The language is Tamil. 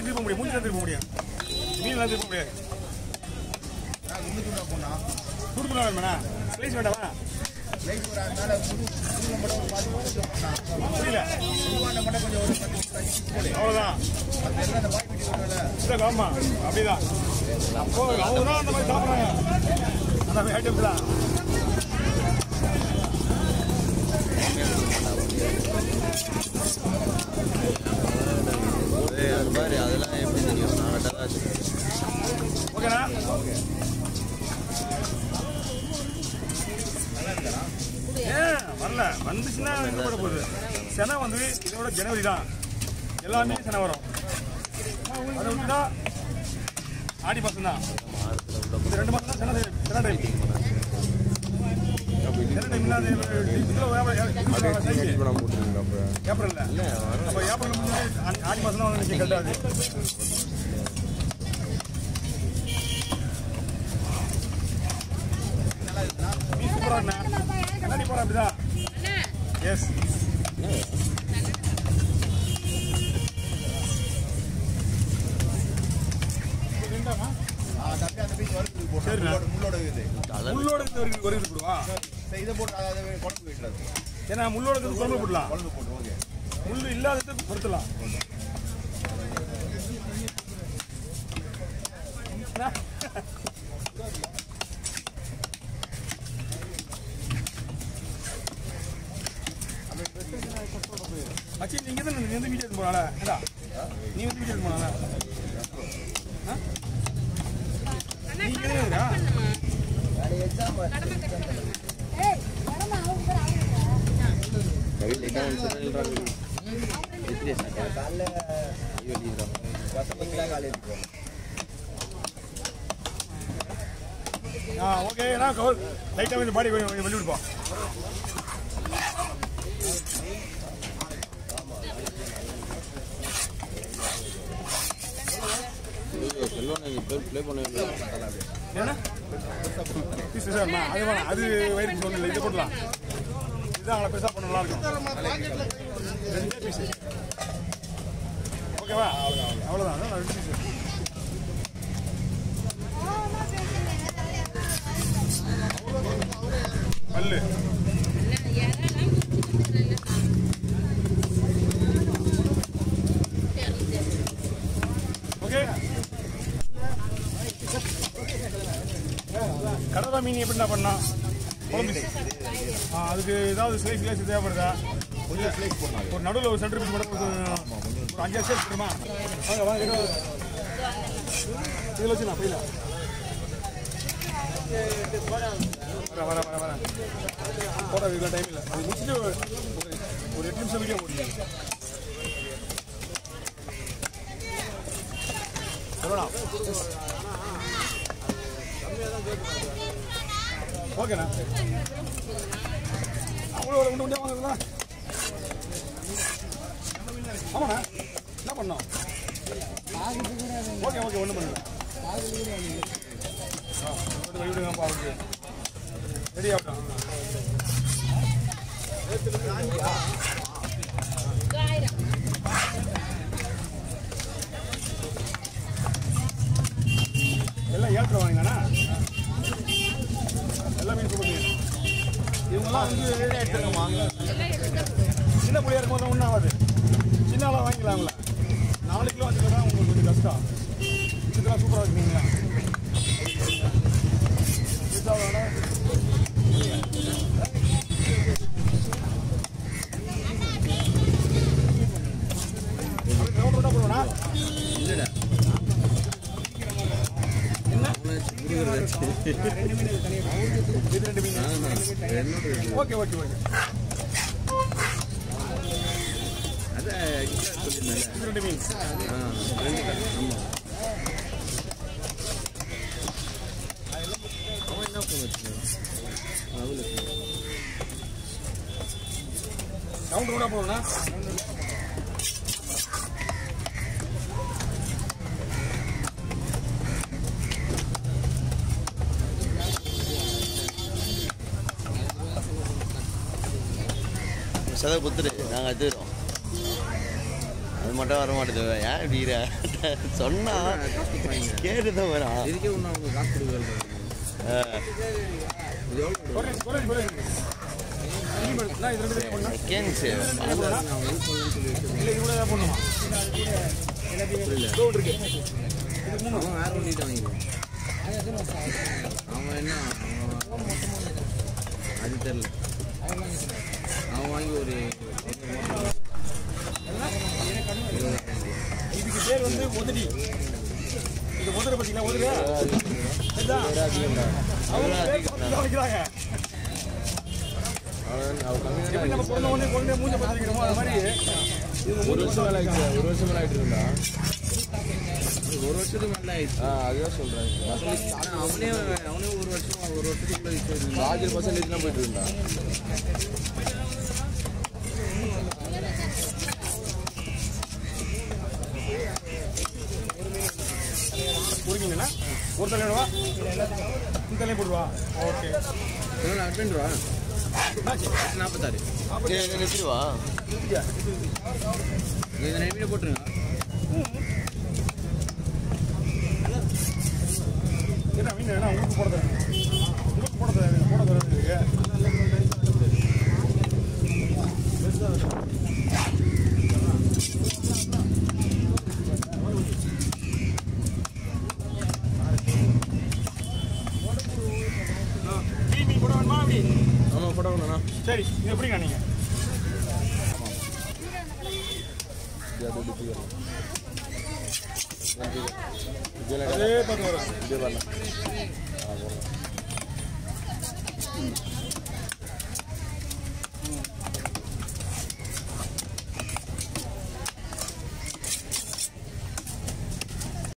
எப்படி திருப்ப முடியும்? மூஞ்சி தான் திருப்ப முடியும், மீன்லாம் திருப்ப முடியாது. துடுப்புலாம் வேணுமாண்ணா? ஸ்லைஸ் வேண்டாமா? புரியல, அவ்வளோதான். ஆமா அப்படிதான். அப்போ அவங்க தான் அந்த மாதிரி சாப்பிட்றாங்க, அந்த மாதிரி ஐட்டம்ஸ் தான். அதெல்லாம் எப்படி தெரியும்? நான் வெட்டாதான் வச்சுருக்கேன். ஓகேண்ணா. வரல, வந்துச்சுன்னா என்ன பண்ண போகுது? செனை வந்து இதோட ஜனவரி தான், எல்லாமே செனை வரும். அதை விட்டுட்டா ஆடி மாதம் தான். இந்த 2 மாதம் தான் செனை டைம். செனை டைம் இல்லாத ஏப்ரல் இல்லை, அப்போ ஏப்ரல் ஆடி மாதம் தான் வந்து கட்டாது. மீன் சூப்பராக கண்ணாடி போகிறா அப்படிதான். எஸ், முள்ளோட வருது போடுவா. இதை போட்டு குழம்பு வைக்கிறது, ஏன்னா முள்ளோட குழம்பு போடலாம். முள்ளு இல்லாதது பொறுத்தலாம். அச்சி நீங்க தான் வந்து வீடியோ எடுத்து போனால, நீ வந்து வீடியோ எடுத்து போனால நீங்க ஓகே. லைட்டாக கொஞ்சம் பாடி வெளியே விடுப்போம். என்ன அது வேணாம், அது வயிறுக்கு சொன்ன இல்லை, இது போடலாம். இதுதான் அவங்கள பெருசாக பண்ண நல்லா இருக்கும். 2 பீஸு ஓகேவா? அவ்வளோதான், 2 பீஸு. பல்லு ஓகே. கடலா மீன் எப்படி என்ன பண்ணா? குழம்பு அதுக்கு ஏதாவது ஸ்லைஸ் கிளாஸ் தேவைப்படுதா? ஒரு நடுவில் ஒரு சென்டர் பீஸ் மட்டும் ஒரு 5 சேர்த்து போடுமா? வாங்க வாங்க, இதில் வச்சு நான் போயில வர வர வர வர போட இவ்வளோ டைம் இல்லை. அது முடிச்சுட்டு ஒரு 8 நிமிஷம் வீடியோ போடுங்க. சொல்லலாம். ஓகேண்ணா, அவ்வளோ ஒன்று ஒன்றே வாங்குங்களா? ஆமாண்ணா, என்ன பண்ணோம்? ஓகே ஓகே, ஒன்றும் பண்ணல. விடுங்கப்பா, ஓகே, ரெடி ஆகட்டும். எல்லாம் ஏற்றுவாங்கண்ணா, எல்லாமே சூப்பர். இவங்கெல்லாம் வந்து எடுத்துக்கோமா, சின்ன பிள்ளையா இருக்கும்போது ஒன்றும் ஆகாது. சின்ன ஆளாக வாங்கிக்கலாம்ல. 4 கிலோ 5 கிலோ தான் உங்களுக்கு கொஞ்சம் கஷ்டம். இதுக்கெல்லாம் சூப்பராக இருக்குங்களா? ஓகே ஓகே ஓகே, அதான் மீன். கவுண்டர் கூட போகணும்னா சதை குத்துரு, நாங்கள் எடுத்துக்கிறோம். அது மட்டும் வர மாட்டேது. ஏன் இப்படிங்கிற சொன்னா கேட்டுதான் வரா. இதுக்கே ஒன்று அவங்க காசு கொடுக்குறது. அவன் வேற ஒன்றிட்டு வாங்கிடுவான். அவன் என்ன அது தெரியல. அவன் வாங்கி ஒரு இதுக்கு பேர் வந்து முதடி. இது முதலை பார்த்தீங்கன்னா முதலியா நம்ம பிறந்த உடனே குழந்தைய மூஞ்ச பார்த்துக்கிறோமோ அது மாதிரி ஒரு வருஷம் மேலே ஆயிடுச்சு. ஒரு வருஷம் மேலே ஆகிட்டு இருந்தா ஒரு வருஷத்துக்கு மேலே ஆயிடுச்சு. அதுதான் சொல்கிறேன். அவனே ஒரு வருஷத்துக்குள்ள ராஜர் பர்சன்டேஜ்லாம் போயிட்டு இருந்தான். புரியுங்களா? ஒரு தலைவா இந்த தலையை போடுவா. ஓகே அட்மெண்ட் ரூபா 46 நிறுத்திடுவா. இந்த நைமீனை போட்டுருங்க. என்ன மீன் வேணா உங்களுக்கு போட தரேன். உங்களுக்கு போட தரேன். போட தரேன் மீன் போட வேணுமா அப்படி? ஆமாம் போட வேணும்ண்ணா. சரி இது எப்படிங்க நீங்கள்? அதே பார்த்து வரும். இதே வரலாம்.